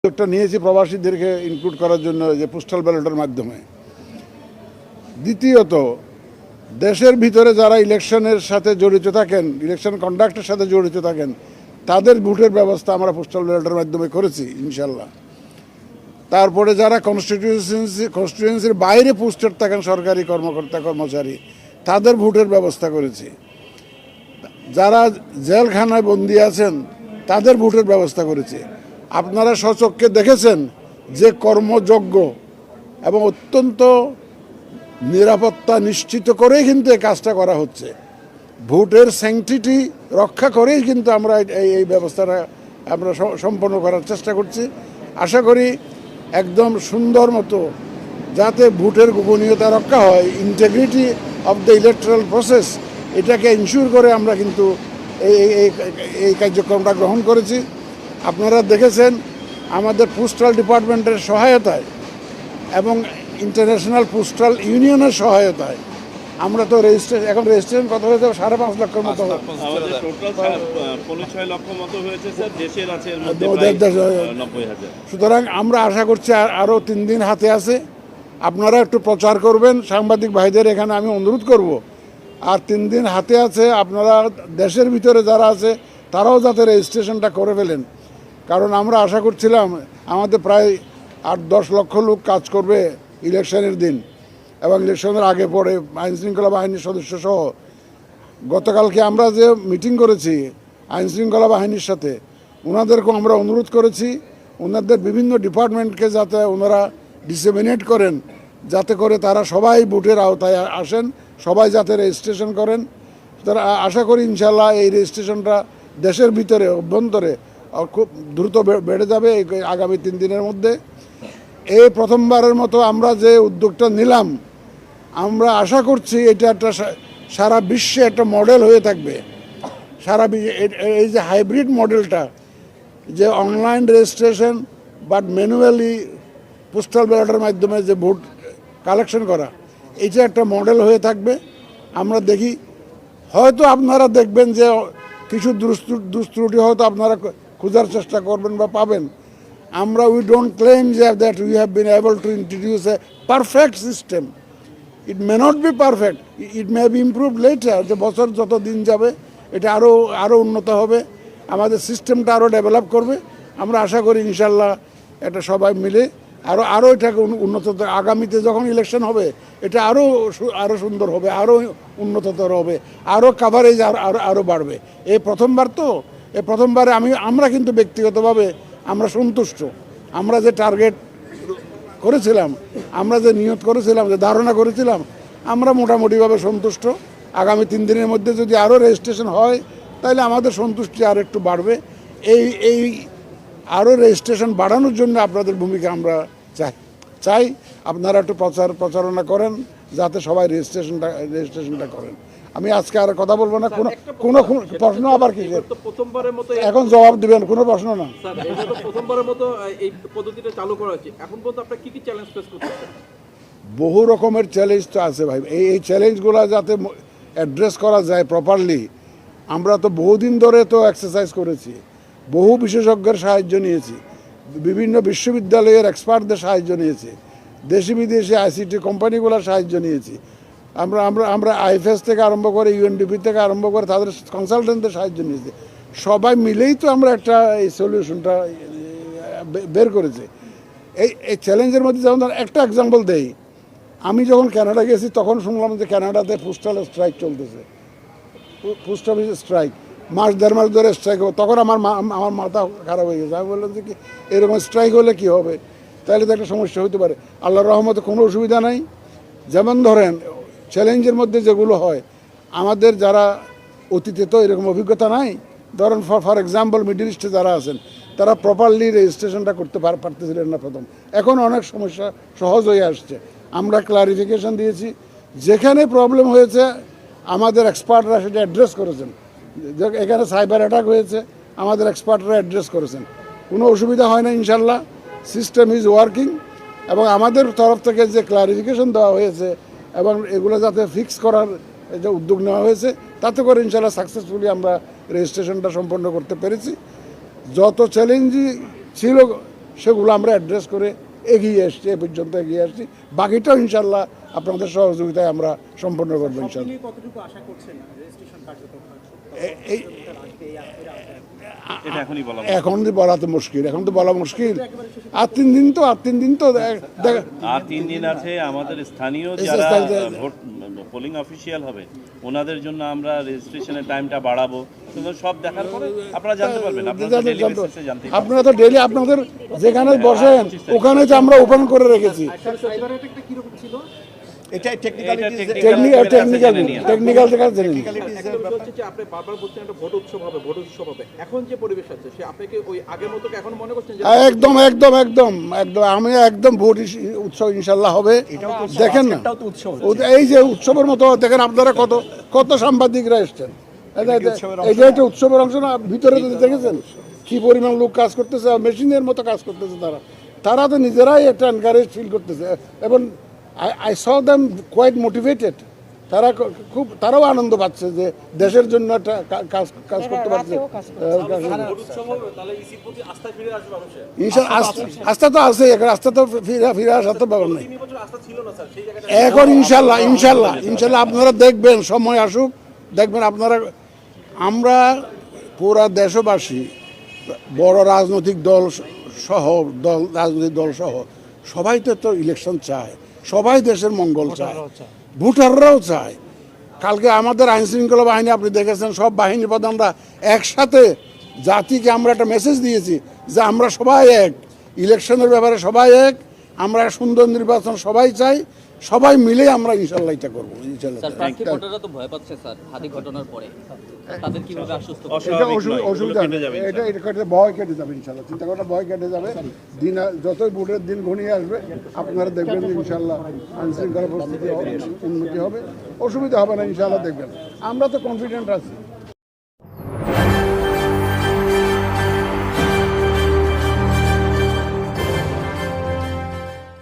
উদ্যোগটা নিয়েছি প্রবাসীদেরকে ইনক্লুড করার জন্য, যে পোস্টাল ব্যালটের মাধ্যমে। দ্বিতীয়ত, দেশের ভিতরে যারা ইলেকশনের সাথে জড়িত থাকেন, ইলেকশন কন্ডাক্টের সাথে জড়িত থাকেন, তাদের ভোটের ব্যবস্থা আমরা পোস্টাল ব্যালটের মাধ্যমে করেছি ইনশাল্লাহ। তারপরে যারা কনস্টিটিউয়েন্সির বাইরে পোস্টেড থাকেন, সরকারি কর্মকর্তা কর্মচারী, তাদের ভোটের ব্যবস্থা করেছি। যারা জেলখানায় বন্দী আছেন, তাদের ভোটের ব্যবস্থা করেছি। আপনারা স্বচক্ষে দেখেছেন যে কর্মযোগ্য এবং অত্যন্ত নিরাপত্তা নিশ্চিত করেই কিন্তু এই কাজটা করা হচ্ছে। ভোটের স্যাংটিটি রক্ষা করেই কিন্তু আমরা এই ব্যবস্থাটা আমরা সম্পন্ন করার চেষ্টা করছি। আশা করি একদম সুন্দর মতো যাতে ভোটের গোপনীয়তা রক্ষা হয়, integrity of the electoral process, এটাকে ইনশিওর করে আমরা কিন্তু এই কার্যক্রমটা গ্রহণ করেছি। আপনারা দেখেছেন আমাদের পোস্টাল ডিপার্টমেন্টের সহায়তায় এবং ইন্টারন্যাশনাল পোস্টাল ইউনিয়নের সহায়তায় আমরা তো এখন রেজিস্ট্রেশন কত হয়েছে? 5.5 লক্ষের মতো। সুতরাং আমরা আশা করছি আরও 3 দিন হাতে আছে। আপনারা একটু প্রচার করবেন, সাংবাদিক ভাইদের এখানে আমি অনুরোধ করব। আর 3 দিন হাতে আছে, আপনারা দেশের ভিতরে যারা আছে তারাও যাতে রেজিস্ট্রেশনটা করে ফেলেন। কারণ আমরা আশা করছিলাম আমাদের প্রায় 8-10 লক্ষ লোক কাজ করবে ইলেকশনের দিন এবং ইলেকশনের আগে পরে, আইনশৃঙ্খলা বাহিনীর সদস্য সহ। গতকালকে আমরা যে মিটিং করেছি আইনশৃঙ্খলা বাহিনীর সাথে, ওনাদেরকেও আমরা অনুরোধ করেছি ওনাদের বিভিন্ন ডিপার্টমেন্টকে যাতে ওনারা ডিসেমিনেট করেন, যাতে করে তারা সবাই ভোটের আওতায় আসেন, সবাই যাতে রেজিস্ট্রেশন করেন। তারা আশা করি ইনশাল্লাহ এই রেজিস্ট্রেশনটা দেশের ভিতরে অভ্যন্তরে খুব দ্রুত বেড়ে যাবে আগামী 3 দিনের মধ্যে। এই প্রথমবারের মতো আমরা যে উদ্যোগটা নিলাম, আমরা আশা করছি এটা একটা সারা বিশ্বে একটা মডেল হয়ে থাকবে। এই যে হাইব্রিড মডেলটা, যে online registration but manually postal ব্যালটের মাধ্যমে যে ভোট কালেকশন করা, এটা একটা মডেল হয়ে থাকবে। আমরা দেখি, হয়তো আপনারা দেখবেন যে কিছু দুষ্ত্রুটি হয়তো আপনারা খোঁজার চেষ্টা করবেন বা পাবেন। আমরা we don't claim that we have been able to introduce A perfect system. It may not be perfect, it may be improved letter. যে বছর যত দিন যাবে এটা আরও উন্নত হবে, আমাদের সিস্টেমটা আরও ডেভেলপ করবে। আমরা আশা করি ইনশাল্লাহ এটা সবাই মিলে আরও এটাকে উন্নত, আগামীতে যখন ইলেকশন হবে এটা আরও সুন্দর হবে, আরও উন্নততর হবে, আরও কাভারেজ আরও বাড়বে। এই প্রথমবারে আমরা কিন্তু ব্যক্তিগতভাবে আমরা সন্তুষ্ট। আমরা যে টার্গেট করেছিলাম, আমরা যে নিয়ত করেছিলাম, যে ধারণা করেছিলাম, আমরা মোটামুটিভাবে সন্তুষ্ট। আগামী 3 দিনের মধ্যে যদি আরও রেজিস্ট্রেশন হয় তাহলে আমাদের সন্তুষ্টি আর একটু বাড়বে। এই আরও রেজিস্ট্রেশন বাড়ানোর জন্য আপনাদের ভূমিকা আমরা চাই। আপনারা একটু প্রচারণা করেন যাতে সবাই রেজিস্ট্রেশনটা করেন। আমি আজকে আর কথা বলবো না। কোনো প্রশ্ন আবার কি এখন জবাব দিবেন? কোনো প্রশ্ন না। প্রথমবারের মতো এই পদ্ধতিটা চালু করা হচ্ছে, এখন পর্যন্ত আপনারা কি চ্যালেঞ্জ ফেস করতেছেন? বহু রকমের চ্যালেঞ্জ তো আছে ভাই। এই চ্যালেঞ্জগুলো যাতে অ্যাড্রেস করা যায় প্রপারলি, আমরা তো বহুদিন ধরে তো এক্সারসাইজ করেছি, বহু বিশেষজ্ঞের সাহায্য নিয়েছি, বিভিন্ন বিশ্ববিদ্যালয়ের এক্সপার্টদের সাহায্য নিয়েছি, দেশি বিদেশি আইসিটি কোম্পানিগুলোর সাহায্য নিয়েছি। আমরা আইএফএস থেকে আরম্ভ করে ইউএনডিপি থেকে আরম্ভ করে তাদের কনসালটেন্টদের সাহায্য নিয়েছি। সবাই মিলেই তো আমরা এই সলিউশনটা বের করেছি। এই চ্যালেঞ্জের মধ্যে যেমন একটা এক্সাম্পল দেই, আমি যখন কানাডা গেছি তখন শুনলাম যে কানাডাতে পোস্টাল স্ট্রাইক চলতেছে, পোস্ট অফিস স্ট্রাইক, 1.5 মাস ধরে স্ট্রাইক হবে। তখন আমার মাথা খারাপ হয়ে গেছে। আমি বললাম যে কি এরকম স্ট্রাইক হলে কি হবে, তাহলে তো একটা সমস্যা হতে পারে। আল্লাহর রহমতে কোনো অসুবিধা নাই। যেমন ধরেন চ্যালেঞ্জের মধ্যে যেগুলো হয়, আমাদের যারা অতীতে তো এরকম অভিজ্ঞতা নাই, ধরেন ফর এক্সাম্পল মিডল ইস্টে যারা আছেন তারা প্রপারলি রেজিস্ট্রেশনটা করতে পারতেছিলেন না প্রথম। এখন অনেক সমস্যা সহজ হয়ে আসছে। আমরা ক্লারিফিকেশন দিয়েছি, যেখানে প্রবলেম হয়েছে আমাদের এক্সপার্টরা সেটা অ্যাড্রেস করেছেন। এখানে সাইবার অ্যাটাক হয়েছে, আমাদের এক্সপার্টরা অ্যাড্রেস করেছেন, কোনো অসুবিধা হয় না ইনশাল্লাহ। সিস্টেম ইজ ওয়ার্কিং এবং আমাদের তরফ থেকে যে ক্লারিফিকেশন দেওয়া হয়েছে এবং এগুলো যাতে ফিক্স করার যে উদ্যোগ নেওয়া হয়েছে, তাতে করে ইনশাল্লাহ সাকসেসফুলি আমরা রেজিস্ট্রেশনটা সম্পন্ন করতে পেরেছি। যত চ্যালেঞ্জই ছিল সেগুলো আমরা অ্যাড্রেস করে এগিয়ে এসছি, এ পর্যন্ত এগিয়ে আসছি। বাকিটাও ইনশাল্লাহ আপনাদের সহযোগিতায় আমরা সম্পন্ন করবো ইনশাল্লাহ। কতটুকু আশা করছেন রেজিস্ট্রেশন কার্যক্রম এই এটা এখনই বলা এখন তো বলা তো মুশকিল, এখন তো বলা মুশকিল। আর 3 দিন তো আর 3 দিন আছে। আমাদের স্থানীয় যারা ভোট পোলিং অফিসিয়াল হবে ওনাদের জন্য আমরা রেজিস্ট্রেশনের টাইমটা বাড়াবো। তো সব দেখার পরে আপনারা জানতে পারবেন, আপনারা ডেইলি বেসিসে জানতে পারবেন। আপনারা তো ডেইলি আপনাদের যেখানে বসেন ওখানে তো আমরা ওপেন করে রেখেছি। কিরকম ছিল? এটা টেকনিক্যালিটিস টেকনিক্যাল থেকে জেনে নিই। একটা বিষয় হচ্ছে যে আপনি বারবার বলছেন একটা ভোট উৎসব হবে, ভোট উৎসব হবে। এখন যে পরিবেশ আছে সে আপনি কি ওই আগের মতো এখন মনে করছেন যে একদম একদম একদম একদম আমি একদম ভোট উৎসব ইনশাল্লাহ হবে। দেখেন না এই যে উৎসবের মতো দেখেন আপনারা কত কত সাংবাদিকরা এসছেন, এটা একটা উৎসবের অংশ না। ভিতরে তো দেখেছেন কি পরিমাণ লোক কাজ করতেছে, মেশিনের মতো কাজ করতেছে। তারা তো নিজেরাই একটা এনকারেজ ফিল করতেছে এবং I saw them quite motivated. তারাও আনন্দ পাচ্ছে যে দেশের জন্য একটা কাজ করতে পারছে। আস্থা তো আছে, আস্থা তো ফিরে আসার তো ব্যাপার নেই। এখন ইনশাল্লাহ ইনশাল্লাহ ইনশাল্লাহ আপনারা দেখবেন, সময় আসুক দেখবেন আপনারা। আমরা পুরা দেশবাসী, বড় রাজনৈতিক দল সহ রাজনৈতিক দল সহ সবাই তো ইলেকশন চায়, সবাই দেশের মঙ্গল চায়, ভোটাররাও চায়। কালকে আমাদের আইন শৃঙ্খলা বাহিনী আপনি দেখেছেন, সব বাহিনী প্রধানরা একসাথে জাতিকে আমরা একটা মেসেজ দিয়েছি যে আমরা সবাই এক, ইলেকশনের ব্যাপারে সবাই এক, আমরা সুন্দর নির্বাচন সবাই চাই, সবাই মিলে আমরা ইনশাল্লাহ এটা করবো। স্যার, প্রার্থী ভোটাররা তো ভয় পাচ্ছে স্যার হাদি ঘটনার পরে, তাদের কিভাবে আশ্বস্ত করবেন? এটা অসুবিধা নেই, এটা ভয় কেটে যাবে ইনশাল্লাহ। চিন্তা করাটা ভয় কেটে যাবে। দিন যতই ভোটের দিন ঘনিয়ে আসবে আপনারা দেখবেন ইনশাল্লাহ আইন শৃঙ্খলা পরিস্থিতি উন্নতি হবে, অসুবিধা হবে না ইনশাল্লাহ। দেখবেন আমরা তো কনফিডেন্ট আছি।